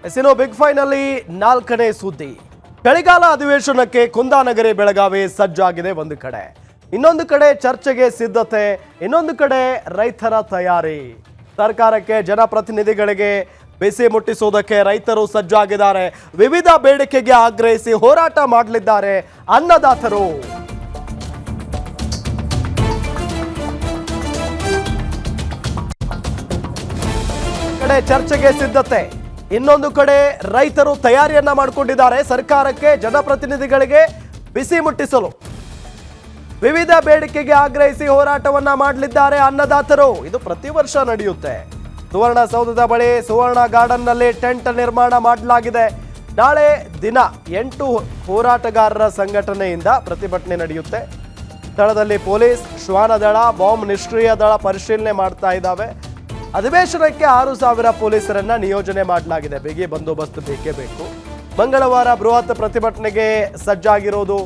ಎಸಿನೋ big finally ನಾಲ್ಕನೇ ಸುದ್ದಿ. ಚಳಿಗಾಲ ಅಧಿವೇಶನಕ್ಕೆ ಕುಂದಾನಗರಿ ಬೆಳಗಾವಿ ಸಜ್ಜಾಗಿದೆ. ಒಂದು ಕಡೆ, ಇನ್ನೊಂದು ಕಡೆ ಚರ್ಚೆಗೆ ಸಿದ್ಧತೆ, ಇನ್ನೊಂದು ಕಡೆ ರೈತರ ತಯಾರಿ. ಸರ್ಕಾರಕ್ಕೆ ಜನಪ್ರತಿನಿಧಿಗಳಿಗೆ ಬಿಸಿ ಮುಟ್ಟಿಸುವುದಕ್ಕೆ ರೈತರು ಸಜ್ಜಾಗಿದ್ದಾರೆ. ವಿವಿಧ ಬೇಡಿಕೆಗೆ ಆಗ್ರಹಿಸಿ ಹೋರಾಟ ಮಾಡಲಿದ್ದಾರೆ ಅನ್ನದಾತರು. ಕಡೆ ಚರ್ಚೆಗೆ ಸಿದ್ಧತೆ, ಇನ್ನೊಂದು ಕಡೆ ರೈತರು ತಯಾರಿಯನ್ನ ಮಾಡಿಕೊಂಡಿದ್ದಾರೆ. ಸರ್ಕಾರಕ್ಕೆ ಜನಪ್ರತಿನಿಧಿಗಳಿಗೆ ಬಿಸಿ ಮುಟ್ಟಿಸಲು ವಿವಿಧ ಬೇಡಿಕೆಗೆ ಆಗ್ರಹಿಸಿ ಹೋರಾಟವನ್ನ ಮಾಡಲಿದ್ದಾರೆ ಅನ್ನದಾತರು. ಇದು ಪ್ರತಿ ವರ್ಷ ನಡೆಯುತ್ತೆ. ಸುವರ್ಣಸೌಧದ ಬಳಿ ಸುವರ್ಣ ಗಾರ್ಡನ್ ನಲ್ಲಿ ಟೆಂಟ್ ನಿರ್ಮಾಣ ಮಾಡಲಾಗಿದೆ. ನಾಳೆ ದಿನ 8 ಹೋರಾಟಗಾರರ ಸಂಘಟನೆಯಿಂದ ಪ್ರತಿಭಟನೆ ನಡೆಯುತ್ತೆ. ಸ್ಥಳದಲ್ಲಿ ಪೊಲೀಸ್, ಶ್ವಾನದಳ, ಬಾಂಬ್ ನಿಷ್ಕ್ರಿಯ ದಳ ಪರಿಶೀಲನೆ ಮಾಡ್ತಾ ಇದ್ದಾವೆ. ಅಧಿವೇಶನಕ್ಕೆ 6,000 ಪೊಲೀಸರನ್ನ ನಿಯೋಜನೆ ಮಾಡಲಾಗಿದೆ. ಬಿಗಿ ಬಂದೋಬಸ್ತ್ ಬೇಕೇ ಬೇಕು. ಮಂಗಳವಾರ ಬೃಹತ್ ಪ್ರತಿಭಟನೆಗೆ ಸಜ್ಜಾಗಿರೋದು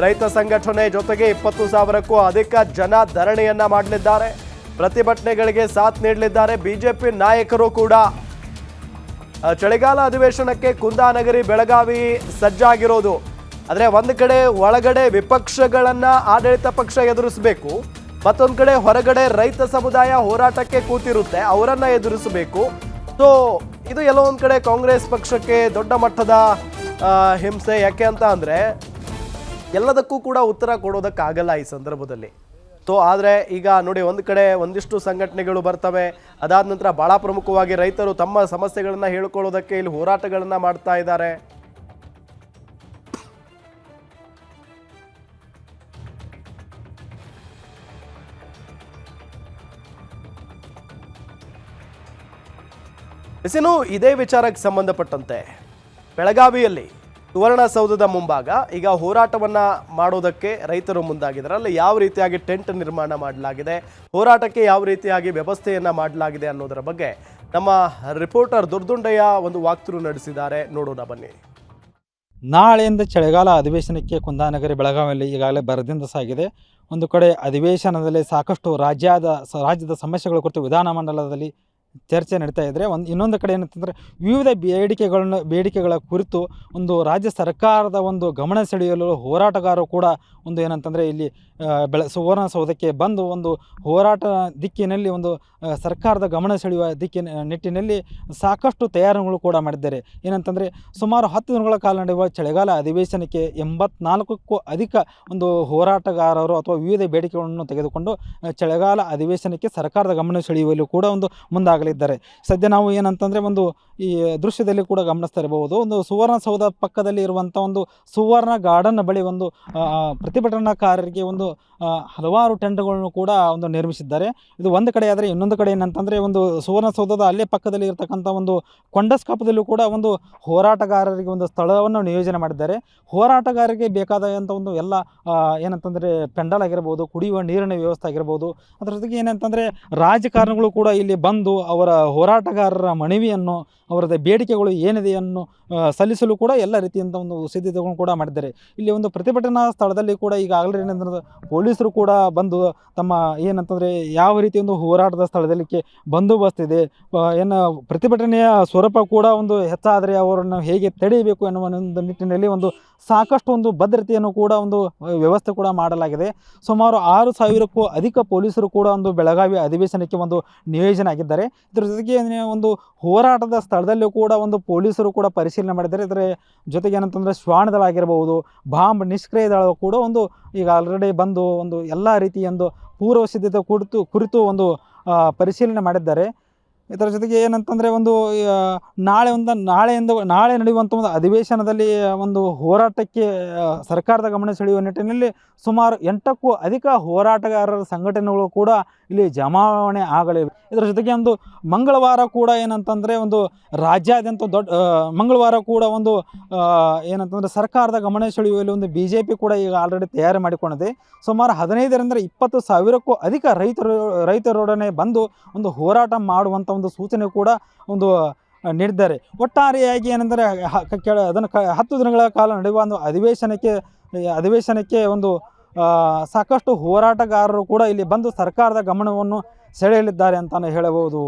ರೈತ ಸಂಘಟನೆ. ಜೊತೆಗೆ 20,000ಕ್ಕೂ ಅಧಿಕ ಜನ ಧರಣಿಯನ್ನ ಮಾಡಲಿದ್ದಾರೆ. ಪ್ರತಿಭಟನೆಗಳಿಗೆ ಸಾಥ್ ನೀಡಲಿದ್ದಾರೆ. ಬಿಜೆಪಿ ನಾಯಕರು ಕೂಡ ಚಳಿಗಾಲ ಅಧಿವೇಶನಕ್ಕೆ ಕುಂದಾನಗರಿ ಬೆಳಗಾವಿ ಸಜ್ಜಾಗಿರೋದು. ಆದರೆ ಒಂದು ಕಡೆ ಒಳಗಡೆ ವಿಪಕ್ಷಗಳನ್ನ ಆಡಳಿತ ಪಕ್ಷ ಎದುರಿಸಬೇಕು, ಮತ್ತೊಂದು ಕಡೆ ಹೊರಗಡೆ ರೈತ ಸಮುದಾಯ ಹೋರಾಟಕ್ಕೆ ಕೂತಿರುತ್ತೆ, ಅವರನ್ನ ಎದುರಿಸಬೇಕು. ಸೊ ಇದು ಎಲ್ಲೋ ಒಂದು ಕಡೆ ಕಾಂಗ್ರೆಸ್ ಪಕ್ಷಕ್ಕೆ ದೊಡ್ಡ ಮಟ್ಟದ ಹಿಂಸೆ. ಯಾಕೆ ಅಂತ ಅಂದರೆ ಎಲ್ಲದಕ್ಕೂ ಕೂಡ ಉತ್ತರ ಕೊಡೋದಕ್ಕಾಗಲ್ಲ ಈ ಸಂದರ್ಭದಲ್ಲಿ. ಸೊ ಆದರೆ ಈಗ ನೋಡಿ, ಒಂದು ಕಡೆ ಒಂದಿಷ್ಟು ಸಂಘಟನೆಗಳು ಬರ್ತವೆ. ಅದಾದ ನಂತರ ಭಾಳ ಪ್ರಮುಖವಾಗಿ ರೈತರು ತಮ್ಮ ಸಮಸ್ಯೆಗಳನ್ನು ಹೇಳ್ಕೊಳ್ಳೋದಕ್ಕೆ ಇಲ್ಲಿ ಹೋರಾಟಗಳನ್ನು ಮಾಡ್ತಾ ಇದ್ದಾರೆ. ಇನ್ನು ಇದೇ ವಿಚಾರಕ್ಕೆ ಸಂಬಂಧಪಟ್ಟಂತೆ ಬೆಳಗಾವಿಯಲ್ಲಿ ಸುವರ್ಣಸೌಧದ ಮುಂಭಾಗ ಈಗ ಹೋರಾಟವನ್ನ ಮಾಡೋದಕ್ಕೆ ರೈತರು ಮುಂದಾಗಿದ್ದಾರೆ. ಅಲ್ಲಿ ಯಾವ ರೀತಿಯಾಗಿ ಟೆಂಟ್ ನಿರ್ಮಾಣ ಮಾಡಲಾಗಿದೆ, ಹೋರಾಟಕ್ಕೆ ಯಾವ ರೀತಿಯಾಗಿ ವ್ಯವಸ್ಥೆಯನ್ನ ಮಾಡಲಾಗಿದೆ ಅನ್ನೋದರ ಬಗ್ಗೆ ನಮ್ಮ ರಿಪೋರ್ಟರ್ ದುರ್ದುಂಡಯ್ಯ ಒಂದು ವಾಕ್ಥ್ರೂ ನಡೆಸಿದ್ದಾರೆ. ನೋಡೋಣ ಬನ್ನಿ. ನಾಳೆಯಿಂದ ಚಳಿಗಾಲ ಅಧಿವೇಶನಕ್ಕೆ ಕುಂದಾನಗರಿ ಬೆಳಗಾವಿಯಲ್ಲಿ ಈಗಾಗಲೇ ಬರದಿಂದ ಸಾಗಿದೆ. ಒಂದು ಕಡೆ ಅಧಿವೇಶನದಲ್ಲಿ ಸಾಕಷ್ಟು ರಾಜ್ಯದ ಸಮಸ್ಯೆಗಳ ಕುರಿತು ವಿಧಾನಮಂಡಲದಲ್ಲಿ ಚರ್ಚೆ ನಡೀತಾ ಇದ್ದರೆ, ಇನ್ನೊಂದು ಕಡೆ ಏನಂತಂದರೆ ವಿವಿಧ ಬೇಡಿಕೆಗಳ ಕುರಿತು ಒಂದು ರಾಜ್ಯ ಸರ್ಕಾರದ ಒಂದು ಗಮನ ಸೆಳೆಯಲು ಹೋರಾಟಗಾರರು ಕೂಡ ಒಂದು ಏನಂತಂದರೆ ಇಲ್ಲಿ ಸುವರ್ಣಸೌಧಕ್ಕೆ ಬಂದು ಒಂದು ಹೋರಾಟ ದಿಕ್ಕಿನಲ್ಲಿ ಒಂದು ಸರ್ಕಾರದ ಗಮನ ಸೆಳೆಯುವ ನಿಟ್ಟಿನಲ್ಲಿ ಸಾಕಷ್ಟು ತಯಾರಿಗಳು ಕೂಡ ಮಾಡಿದ್ದಾರೆ. ಏನಂತಂದರೆ ಸುಮಾರು 10 ದಿನಗಳ ಕಾಲ ನಡೆಯುವ ಚಳಿಗಾಲ ಅಧಿವೇಶನಕ್ಕೆ 84ಕ್ಕೂ ಅಧಿಕ ಒಂದು ಹೋರಾಟಗಾರರು ಅಥವಾ ವಿವಿಧ ಬೇಡಿಕೆಗಳನ್ನು ತೆಗೆದುಕೊಂಡು ಚಳಿಗಾಲ ಅಧಿವೇಶನಕ್ಕೆ ಸರ್ಕಾರದ ಗಮನ ಸೆಳೆಯುವಲ್ಲಿ ಕೂಡ ಒಂದು ಮುಂದಾಗಲಿದ್ದಾರೆ. ಸದ್ಯ ನಾವು ಏನಂತಂದರೆ ಒಂದು ಈ ದೃಶ್ಯದಲ್ಲಿ ಕೂಡ ಗಮನಿಸ್ತಾ ಇರಬಹುದು, ಒಂದು ಸುವರ್ಣಸೌಧ ಪಕ್ಕದಲ್ಲಿ ಇರುವಂಥ ಒಂದು ಸುವರ್ಣ ಗಾರ್ಡನ್ ಬಳಿ ಒಂದು ಪ್ರತಿಭಟನಾಕಾರರಿಗೆ ಒಂದು ಹಲವಾರು ಟೆಂಟ್ಗಳನ್ನು ಕೂಡ ಒಂದು ನಿರ್ಮಿಸಿದ್ದಾರೆ. ಇದು ಒಂದು ಕಡೆ ಆದರೆ, ಇನ್ನೊಂದು ಕಡೆ ಏನಂತಂದರೆ ಒಂದು ಸುವರ್ಣಸೌಧದ ಅಲ್ಲೇ ಪಕ್ಕದಲ್ಲಿ ಇರತಕ್ಕಂಥ ಒಂದು ಕೊಂಡಸ್ಕಾಪದಲ್ಲೂ ಕೂಡ ಒಂದು ಹೋರಾಟಗಾರರಿಗೆ ಒಂದು ಸ್ಥಳವನ್ನು ನಿಯೋಜನೆ ಮಾಡಿದ್ದಾರೆ. ಹೋರಾಟಗಾರರಿಗೆ ಬೇಕಾದಂಥ ಒಂದು ಎಲ್ಲ ಏನಂತಂದರೆ ಪೆಂಡಲ್ ಆಗಿರ್ಬೋದು, ಕುಡಿಯುವ ನೀರಿನ ವ್ಯವಸ್ಥೆ ಆಗಿರ್ಬೋದು, ಅದರ ಜೊತೆಗೆ ಏನಂತಂದರೆ ರಾಜಕಾರಣಿಗಳು ಕೂಡ ಇಲ್ಲಿ ಬಂದು ಅವರ ಹೋರಾಟಗಾರರ ಮನವಿಯನ್ನು, ಅವರದ ಬೇಡಿಕೆಗಳು ಏನಿದೆಯನ್ನು ಸಲ್ಲಿಸಲು ಕೂಡ ಎಲ್ಲ ರೀತಿಯಂಥ ಒಂದು ಸಿದ್ಧತೆಗಳನ್ನು ಕೂಡ ಮಾಡಿದ್ದಾರೆ. ಇಲ್ಲಿ ಒಂದು ಪ್ರತಿಭಟನಾ ಸ್ಥಳದಲ್ಲಿ ಕೂಡ ಈಗಾಗಲೇ ಏನಂದ್ರೆ ಪೊಲೀಸರು ಕೂಡ ಬಂದು ತಮ್ಮ ಏನಂತಂದರೆ ಯಾವ ರೀತಿ ಒಂದು ಹೋರಾಟದ ಸ್ಥಳದಲ್ಲಿ ಬಂದೋಬಸ್ತ್ ಇದೆ, ಏನು ಪ್ರತಿಭಟನೆಯ ಸ್ವರೂಪ ಕೂಡ ಒಂದು ಹೆಚ್ಚಾದರೆ ಅವರನ್ನು ಹೇಗೆ ತಡೆಯಬೇಕು ಎನ್ನುವ ಒಂದು ನಿಟ್ಟಿನಲ್ಲಿ ಒಂದು ಸಾಕಷ್ಟು ಒಂದು ಭದ್ರತೆಯನ್ನು ಕೂಡ ಒಂದು ವ್ಯವಸ್ಥೆ ಕೂಡ ಮಾಡಲಾಗಿದೆ. ಸುಮಾರು 6,000ಕ್ಕೂ ಅಧಿಕ ಪೊಲೀಸರು ಕೂಡ ಒಂದು ಬೆಳಗಾವಿ ಅಧಿವೇಶನಕ್ಕೆ ಒಂದು ನಿಯೋಜನೆ ಆಗಿದ್ದಾರೆ. ಇದರ ಜೊತೆಗೆ ಒಂದು ಹೋರಾಟದ ಸ್ಥಳದಲ್ಲೂ ಕೂಡ ಒಂದು ಪೊಲೀಸರು ಕೂಡ ಪರಿಶೀಲನೆ ಮಾಡಿದ್ದಾರೆ. ಇದರ ಜೊತೆಗೆ ಏನಂತಂದರೆ ಶ್ವಾನದಳ ಆಗಿರ್ಬೋದು, ಬಾಂಬ್ ನಿಷ್ಕ್ರಿಯ ದಳ ಕೂಡ ಒಂದು ಈಗ ಆಲ್ರೆಡಿ ಬಂದು ಒಂದು ಎಲ್ಲ ರೀತಿಯ ಒಂದು ಪೂರ್ವ ಸಿದ್ಧತೆ ಕುರಿತು ಒಂದು ಪರಿಶೀಲನೆ ಮಾಡಿದ್ದಾರೆ. ಇದರ ಜೊತೆಗೆ ಏನಂತಂದರೆ ಒಂದು ನಾಳೆ ನಡೆಯುವಂಥ ಒಂದು ಅಧಿವೇಶನದಲ್ಲಿ ಒಂದು ಹೋರಾಟಕ್ಕೆ ಸರ್ಕಾರದ ಗಮನ ಸೆಳೆಯುವ ನಿಟ್ಟಿನಲ್ಲಿ ಸುಮಾರು 8ಕ್ಕೂ ಅಧಿಕ ಹೋರಾಟಗಾರರ ಸಂಘಟನೆಗಳು ಕೂಡ ಇಲ್ಲಿ ಜಮಾವಣೆ ಆಗಲಿವೆ. ಇದರ ಜೊತೆಗೆ ಒಂದು ಮಂಗಳವಾರ ಕೂಡ ಏನಂತಂದರೆ ಒಂದು ರಾಜ್ಯಾದ್ಯಂತ ಮಂಗಳವಾರ ಕೂಡ ಒಂದು ಏನಂತಂದರೆ ಸರ್ಕಾರದ ಗಮನ ಸೆಳೆಯುವಲ್ಲಿ ಒಂದು BJP ಕೂಡ ಈಗ ಆಲ್ರೆಡಿ ತಯಾರಿ ಮಾಡಿಕೊಂಡಿದೆ. ಸುಮಾರು 15ರಿಂದ 20,000ಕ್ಕೂ ಅಧಿಕ ರೈತರೊಡನೆ ಬಂದು ಒಂದು ಹೋರಾಟ ಮಾಡುವಂಥ ಒಂದು ಸೂಚನೆ ಕೂಡ ಒಂದು ನೀಡಿದ್ದಾರೆ. ಒಟ್ಟಾರೆಯಾಗಿ ಏನಂದರೆ ಅದನ್ನು 10 ದಿನಗಳ ಕಾಲ ನಡೆಯುವ ಒಂದು ಅಧಿವೇಶನಕ್ಕೆ ಒಂದು ಸಾಕಷ್ಟು ಹೋರಾಟಗಾರರು ಕೂಡ ಇಲ್ಲಿ ಬಂದು ಸರ್ಕಾರದ ಗಮನವನ್ನು ಸೆಳೆಯಲಿದ್ದಾರೆ ಅಂತಲೇ ಹೇಳಬಹುದು.